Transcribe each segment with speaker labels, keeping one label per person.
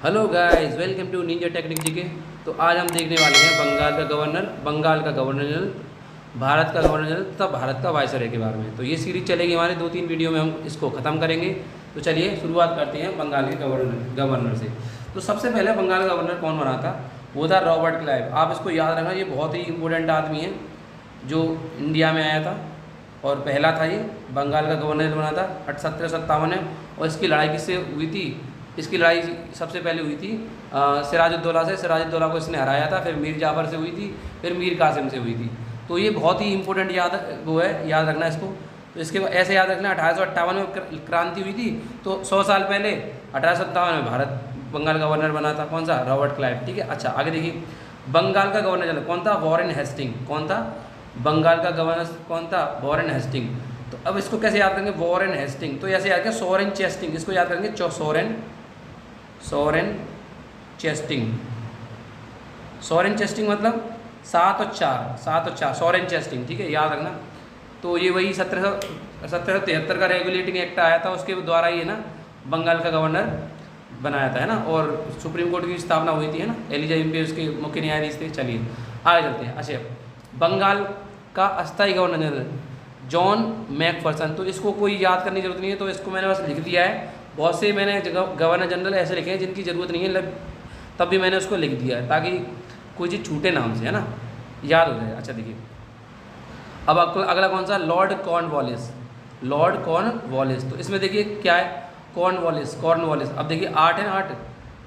Speaker 1: Hello guys, welcome to ninja technique GK. तो आज हम देखने वाले हैं बंगाल का गवर्नर जनरल, भारत का गवर्नर जनरल तथा भारत का वायसराय के बारे में। तो ये सीरीज चलेगी हमारे 2-3 वीडियो में, हम इसको ख़त्म करेंगे। तो चलिए शुरुआत करते हैं बंगाल के गवर्नर से। तो सबसे पहले बंगाल का गवर्नर कौन बना था? वो था रॉबर्ट क्लाइव। आप इसको याद रखना, ये बहुत ही इंपॉर्टेंट आदमी है जो इंडिया में आया था और पहला था ये बंगाल का गवर्नर बना था 1757 में। और इसकी लड़ाई किससे हुई थी? इसकी लड़ाई सबसे पहले हुई थी सिराजुद्दौला से। सिराजुद्दौला को इसने हराया था। फिर मीर जाफ़र से हुई थी, फिर मीर कासिम से हुई थी। तो ये बहुत ही इंपॉर्टेंट याद रखना इसको। तो इसके ऐसे याद रखना, 1858 में क्रांति हुई थी, तो 100 साल पहले 1857 में भारत बंगाल का गवर्नर बना था। कौन सा? Robert Clive. ठीक है। अच्छा, आगे देखिए, बंगाल का गवर्नर जनरल कौन था? Warren Hasting. कौन था? बंगाल का गवर्नर कौन था? Warren Hasting. तो अब इसको कैसे याद करेंगे? Warren Hasting. तो ऐसे याद करेंगे सोरेन चेस्टिंग, इसको याद करेंगे सोरेन चेस्टिंग। सोरेन चेस्टिंग मतलब 7 और 4 सोरेन चेस्टिंग। ठीक है, याद रखना। तो ये वही 1773 का रेगुलेटिंग एक्ट आया था, उसके द्वारा ये ना बंगाल का गवर्नर बनाया था, है ना। और सुप्रीम कोर्ट की स्थापना हुई थी, है ना। एलिजा इम्पे उसके मुख्य न्यायाधीश थे। चलिए आगे चलते हैं। अच्छा, बंगाल का अस्थायी गवर्नर जनरल जॉन मैकफरसन। तो इसको कोई याद करने की जरूरत नहीं है, तो इसको मैंने बस लिख दिया है। बहुत से मैंने गवर्नर जनरल ऐसे लिखे हैं जिनकी ज़रूरत नहीं है, तब भी मैंने उसको लिख दिया है ताकि कोई चीज़ छूटे नाम से, है ना, याद हो जाए। अच्छा देखिए, अब आपको अगला कौन सा? Lord Cornwallis. Lord Cornwallis. तो इसमें देखिए क्या है? कॉर्नवालिस। अब देखिए 8 है ना, 8।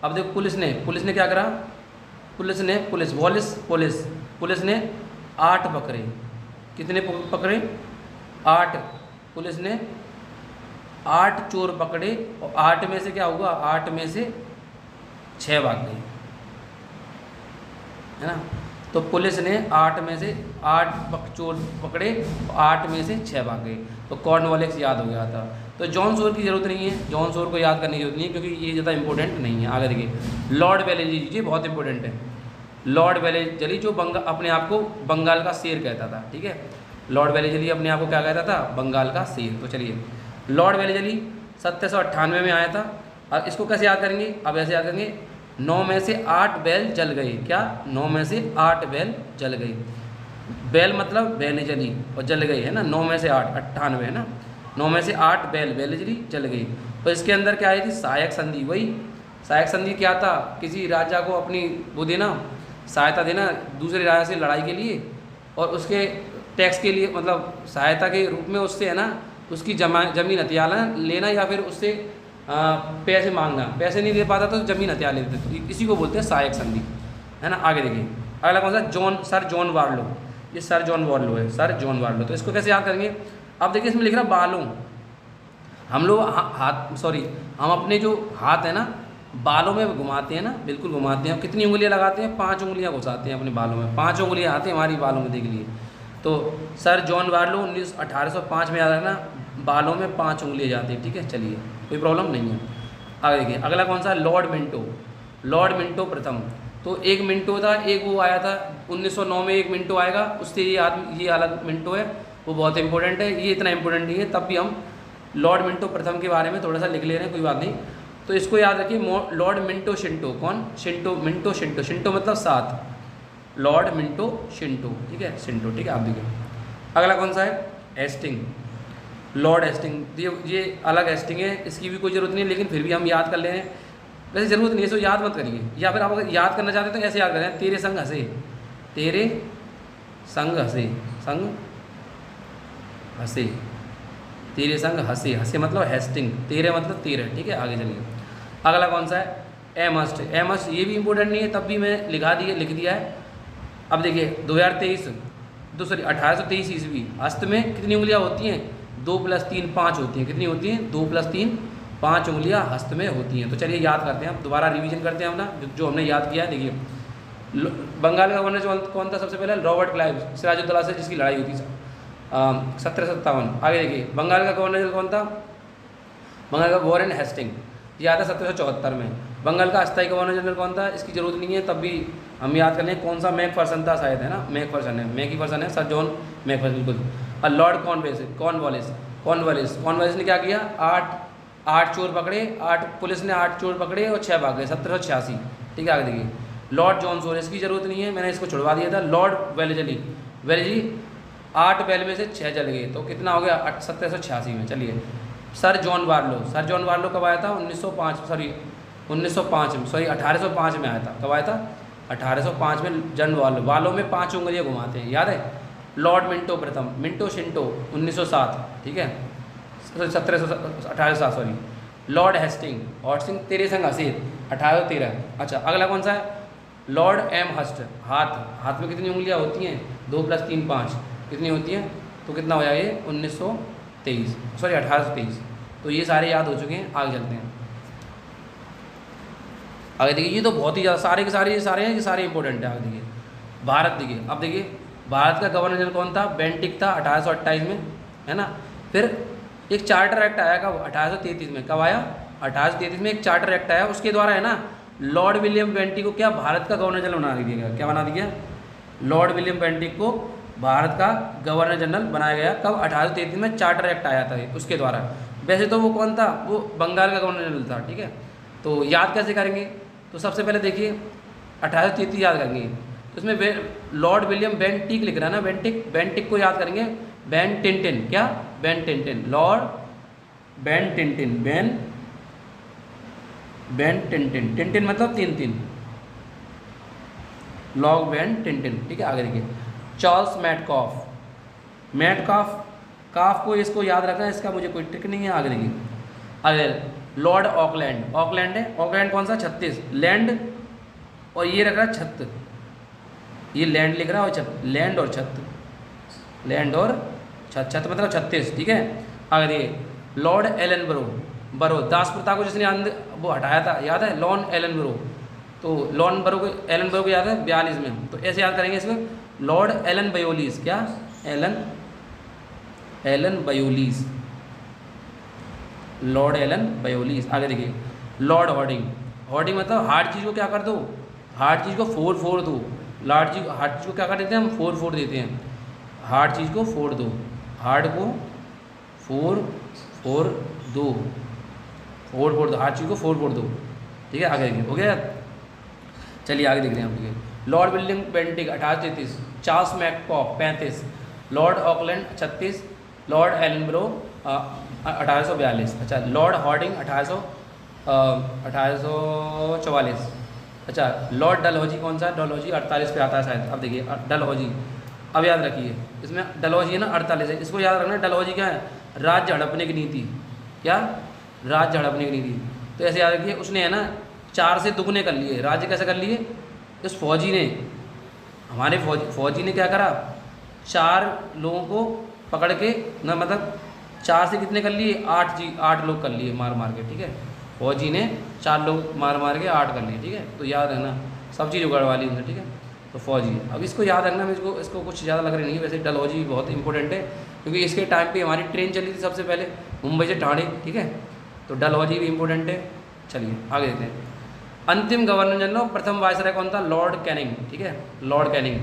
Speaker 1: अब देखो पुलिस ने क्या करा? पुलिस ने 8 पकड़े। कितने पकड़े? 8। पुलिस ने 8 चोर पकड़े और 8 में से क्या हुआ? 8 में से 6 भाग गए, है ना। तो पुलिस ने 8 में से 8 चोर पकड़े और 8 में से 6 भाग गए। तो कॉर्नवालिस याद हो गया था। तो जॉन सोर की ज़रूरत नहीं है, जॉन सोर को याद करने की जरूरत नहीं है क्योंकि ये ज़्यादा इंपॉर्टेंट नहीं है। आगे देखिए, लॉर्ड वेलेस्ली, ये बहुत इंपॉर्टेंट है। लॉर्ड वेलेस्ली जो अपने आप को बंगाल का शेर कहता था। ठीक है, लॉर्ड वेलेस्ली अपने आप को क्या कहता था? बंगाल का शेर। तो चलिए, लॉर्ड वेलेस्ली 1798 में आया था। अब इसको कैसे याद करेंगे? अब ऐसे याद करेंगे, 9 में से 8 बैल जल गए। क्या? 9 में से 8 बैल जल गए। बैल मतलब बैलें जली और जल गई, है ना। 9 में से 8 98, है ना। 9 में से 8 बैल जली जल गई। तो इसके अंदर क्या आई थी? सहायक संधि। वही सहायक संधि क्या था? किसी राजा को अपनी वो देना, सहायता देना दूसरे राजा से लड़ाई के लिए, और उसके टैक्स के लिए, मतलब सहायता के रूप में उससे, है ना, उसकी जमीन हथियार लेना या फिर उससे पैसे मांगना। पैसे नहीं दे पाता तो जमीन हथियार लेते। तो इसी को बोलते हैं सहायक संधि, है ना। आगे देखिए, अगला कौन सा? Sir John Warlow. ये सर जॉन वार्लो है, सर जॉन वार्लो। तो इसको कैसे याद करेंगे? अब देखिए, इसमें लिख रहा बालों। हम लोग हम अपने जो हाथ है ना, बालों में घुमाते हैं ना, बिल्कुल घुमाते हैं। कितनी उंगलियां लगाते हैं? 5 उंगलियां घुसाते हैं अपने बालों में। 5 उंगलियां आती हैं हमारी बालों में, देख लिए। तो सर जॉन वार्लो 1805 में याद रखना, बालों में 5 उंगलियां जाती हैं। ठीक है, चलिए, कोई प्रॉब्लम नहीं है। आगे देखिए, अगला कौन सा? लॉर्ड मिंटो प्रथम। तो एक मिंटो था, एक वो आया था 1909 में, एक मिंटो आएगा, उससे ये अलग मिंटो है, वो बहुत इंपॉर्टेंट है। ये इतना इंपॉर्टेंट नहीं है, तब भी हम लॉर्ड मिंटो प्रथम के बारे में थोड़ा सा लिख ले रहे हैं, कोई बात नहीं। तो इसको याद रखिए, लॉर्ड मिंटो शिंटो। कौन? मिंटो शिंटो मतलब 7। Lord Minto Shinto. ठीक है, शिंटो। ठीक है, आप देखिए। अगला कौन सा है? हेस्टिंग। Lord Hasting. ये अलग हेस्टिंग है, इसकी भी कोई ज़रूरत नहीं है, लेकिन फिर भी हम याद कर ले रहे हैं। वैसे ज़रूरत नहीं है, इसको याद मत करिए। या फिर आप अगर याद करना चाहते हैं तो ऐसे याद करें, तेरे संग हंसे। तेरे संग हंसे। संग हंसे। तेरे संग हंसे। हंसे मतलब हेस्टिंग। तेरे मतलब 13। ठीक है, आगे चलिए। अगला कौन सा है? एमस्ट। ये भी इंपॉर्टेंट नहीं है, तब भी मैं लिख दिया है। अब देखिए, 1823 ईस्वी हस्त में कितनी उंगलियां होती हैं? 2 + 3 5 होती हैं। कितनी होती हैं? 2 + 3 5 उंगलियां हस्त में होती हैं। तो चलिए याद करते हैं, अब दोबारा रिवीजन करते हैं हम ना, जो हमने याद किया है। देखिए, बंगाल का गवर्नर कौन था? सबसे पहले रॉबर्ट क्लाइव, सिराजुद्दौला से जिसकी लड़ाई हुई थी 1757। आगे देखिए, बंगाल का गवर्नर कौन था? बंगाल का वॉरेन हेस्टिंग, ये आता 1774 में। बंगाल का अस्थायी गवर्नर जनरल कौन था? इसकी जरूरत नहीं है, तब भी हम याद कर लें। कौन सा? मैकफरसन था शायद, है ना। मैकीफरसन है, सर जॉन मैकफरसन, बिल्कुल। और लॉर्ड कॉर्नवालिस ने क्या किया? 8 8 चोर पकड़े, 8 पुलिस ने 8 चोर पकड़े और 6 भाग गए, 1786। ठीक है, आगे देखिए लॉर्ड जॉनसोर, इसकी ज़रूरत नहीं है, मैंने इसको छुड़वा दिया था। लॉर्ड वेलेजली, वेलेजली 8 बैल में से 6 जल गए, तो कितना हो गया 1786 में। चलिए sir John Barlow, sir John Barlow कब आया था? 1805 में आया था। कब आया था? 1805 में जन वालो, वालों में 5 उंगलियाँ घुमाते हैं, याद है। लॉर्ड मिंटो प्रथम, मिंटो शिंटो 1907, ठीक है 1807 सॉरी। लॉर्ड हेस्टिंग, हॉस्टिंग तेरे संग हसीद 1813। अच्छा अगला कौन सा है? लॉर्ड एम हस्ट, हाथ में कितनी उंगलियाँ होती हैं? 2 + 3 5, कितनी होती हैं? तो कितना हो जाएगा ये 1923 सॉरी 1823। तो ये सारे याद हो चुके हैं, आगे चलते हैं। आगे देखिए ये तो बहुत ही ज़्यादा सारे के सारे हैं, ये सारे इंपॉर्टेंट है। आगे देखिए भारत, देखिए अब देखिए भारत का गवर्नर जनरल कौन था? बेंटिक था 1828 में, है ना। फिर एक चार्टर एक्ट आया कब? 1833 में। कब आया? 1833 में एक चार्टर एक्ट आया, उसके द्वारा है ना लॉर्ड विलियम बेंटिक को क्या भारत का गवर्नर जनरल बना दिया गया। क्या बना दिया? लॉर्ड विलियम बेंटिक को भारत का गवर्नर जनरल बनाया गया। कब? 1833 में चार्टर एक्ट आया था उसके द्वारा। वैसे तो वो कौन था? वो बंगाल का गवर्नर जनरल था, ठीक है। तो याद कैसे करेंगे? तो सबसे पहले देखिए 1833 याद करेंगे, तो इसमें लॉर्ड विलियम बेंटिक लिख रहा है ना, बेंटिक को याद करेंगे। बेन टिंटिन, क्या? Ben Tintin, Lord Ben Tintin, Ben Tintin, Tintin मतलब 3 लॉर्ड बेन टिंटिन, ठीक है। आगे देखिए चार्ल्स मैटकॉफ, काफ को इसको याद रखना, इसका मुझे कोई ट्रिक नहीं है। आगे देखिए आगे लॉर्ड ऑकलैंड, ऑकलैंड है, ऑकलैंड कौन सा? 36 लैंड, और ये रख रहा है छत, ये लैंड लिख रहा है और छत, लैंड और छत, लैंड और छत, छत मतलब 36, ठीक है। आगे देखिए लॉर्ड एलन बरो, दास प्रथा को जिसने वो हटाया था, याद है? लॉर्ड एलन बरो, तो लॉर्ड बरो को, एलन बरो को याद है 42 में, तो ऐसे याद करेंगे इसमें। लॉर्ड एलन बायोलीस, क्या? एलन बायोलीस, लॉर्ड एलन बायोलीस। आगे देखिए लॉर्ड हॉर्डिंग, हॉर्डिंग मतलब हार्ड चीज़ को क्या कर दो? हार्ड चीज़ को फोड़ दो। हार्ड चीज़ को क्या कर देते हैं हम? फोड़ देते हैं। हार्ड चीज़ को फोड़ दो, हार्ड को फोड़ दो, हार्ड चीज़ को फोड़ दो, ठीक है। आगे देखिए हो गया। चलिए आगे देख रहे हैं हम, देखिए Lord William Bentinck 1833, Charles Metcalfe 35, Lord Auckland 36, Lord Ellenborough 1842। अच्छा लॉर्ड हॉर्डिंग 1844। अच्छा लॉर्ड डलहौजी कौन सा? डलहौजी 48 पे आता है शायद। अब देखिए डलहौजी, अब याद रखिए इसमें डलहौजी है ना 48 है, इसको याद रखना। डलहौजी क्या है? राज्य हड़पने की नीति, क्या? राज्य हड़पने की नीति। तो ऐसे याद रखिए उसने है ना 4 से दुगने कर लिए। राज्य कैसे कर लिए? इस फौजी ने, हमारे फौजी ने क्या करा? 4 लोगों को पकड़ के ना, मतलब 4 से कितने कर लिए? 8 लोग कर लिए मार के, ठीक है। फौजी ने 4 लोग मार के 8 कर लिए, ठीक है। तो याद रखना, सब चीज़ उगड़वा ली उनसे, ठीक है। तो फौजी, अब इसको याद रखना, इसको कुछ ज़्यादा लग रही नहीं है। वैसे डलहौजी बहुत इंपॉर्टेंट है, क्योंकि इसके टाइम पे हमारी ट्रेन चली थी सबसे पहले मुंबई से ठाणे, ठीक है। तो डलहौजी भी इंपॉर्टेंट है। चलिए आगे देखते हैं। अंतिम गवर्नर जनरल प्रथम वायसराय कौन था? लॉर्ड कैनिंग, ठीक है, लॉर्ड कैनिंग।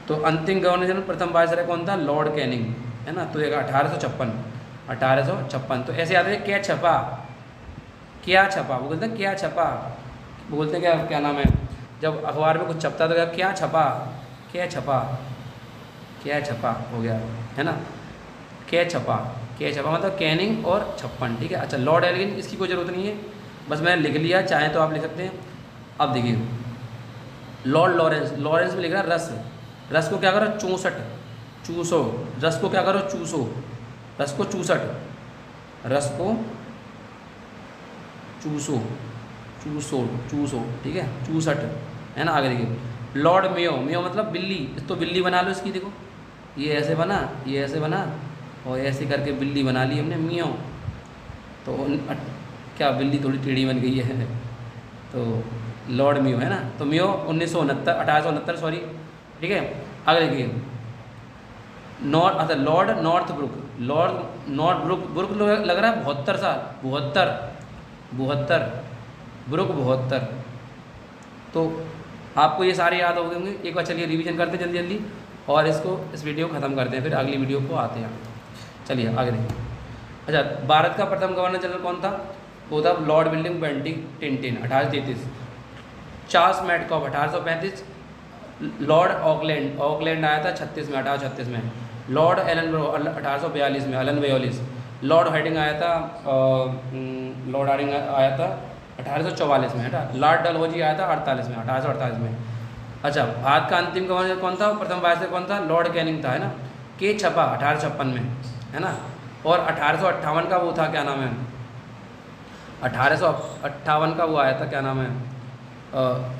Speaker 1: तो अंतिम गवर्नर जनरल प्रथम वायसराय कौन था? लॉर्ड कैनिंग, है ना। तो एक 1856। तो ऐसे याद है क्या छपा, वो बोलते हैं क्या छपा, बोलते हैं क्या नाम है, जब अखबार में कुछ छपता तो क्या छपा हो गया, है ना। क्या छपा मतलब कैनिंग और 56, ठीक है। अच्छा लॉर्ड एलिगन, इसकी कोई ज़रूरत नहीं है, बस मैंने लिख लिया, चाहे तो आप लिख सकते हैं। अब देखिए लॉर्ड लॉरेंस में लिख रहा है रस को क्या करो? 64 चूसो, रस को क्या करो? चूसो, रस को 64, रस को चूसो, ठीक है 64, है ना। आगे देखिए लॉर्ड मेयो मतलब बिल्ली, तो बिल्ली बना लो इसकी, देखो ये ऐसे बना, और ऐसे करके बिल्ली बना ली हमने मियो। तो क्या बिल्ली थोड़ी टेढ़ी बन गई है, तो लॉर्ड मियो, है ना। तो मियो 1869 सॉरी, ठीक है। आगे देखिए लॉर्ड नॉर्थब्रुक, ब्रुक लग रहा है 72 साल, 72 ब्रुक 72। तो आपको ये सारे याद हो गए होंगे। एक बार चलिए रिवीजन करते हैं जल्दी और इस वीडियो को ख़त्म करते हैं, फिर अगली वीडियो को आते हैं। चलिए आगे देखिए अच्छा, भारत का प्रथम गवर्नर जनरल कौन था? वो था Lord William Bentinck 1833। Charles Metcalfe 1835। Lord Auckland आया था 36 में, 1836 में। लॉर्ड एलन 1842 में, एलन वेयोलिस। लॉर्ड हार्डिंग आया था 1844 में, है ना। लॉर्ड डलहौजी आया था 48 में, 1848 में। अच्छा, भारत का अंतिम गवर्नर कौन था? प्रथम वायसराय कौन था? लॉर्ड कैनिंग था, है ना। के छपा 1856 में, है ना। और 1858 का वो था, क्या नाम है, 1858 का वो आया था, क्या नाम है,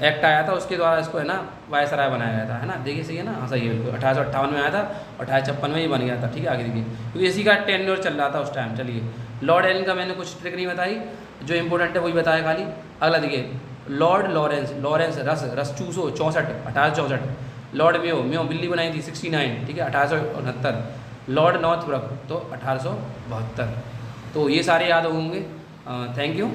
Speaker 1: एक्ट आया था, उसके द्वारा इसको, है ना, वायसराय बनाया गया था, है ना। देखिए सही है ना, हाँ सही है बिल्कुल। 1858 में आया था, 1856 में ही बन गया था, ठीक है। आगे देखिए, क्योंकि इसी का टेन्योर चल रहा था उस टाइम। चलिए, लॉर्ड एलन का मैंने कुछ ट्रिक नहीं बताई, जो इंपॉर्टेंट है वही बताया खाली। अगला देखिए, लॉर्ड लॉरेंस रस चूसो 64, 1864। लॉर्ड म्यो बिल्ली बनाई थी 69, ठीक है, 1869। लॉर्ड नॉर्थब्रुक तो 1872। तो ये सारे याद होंगे। Thank you.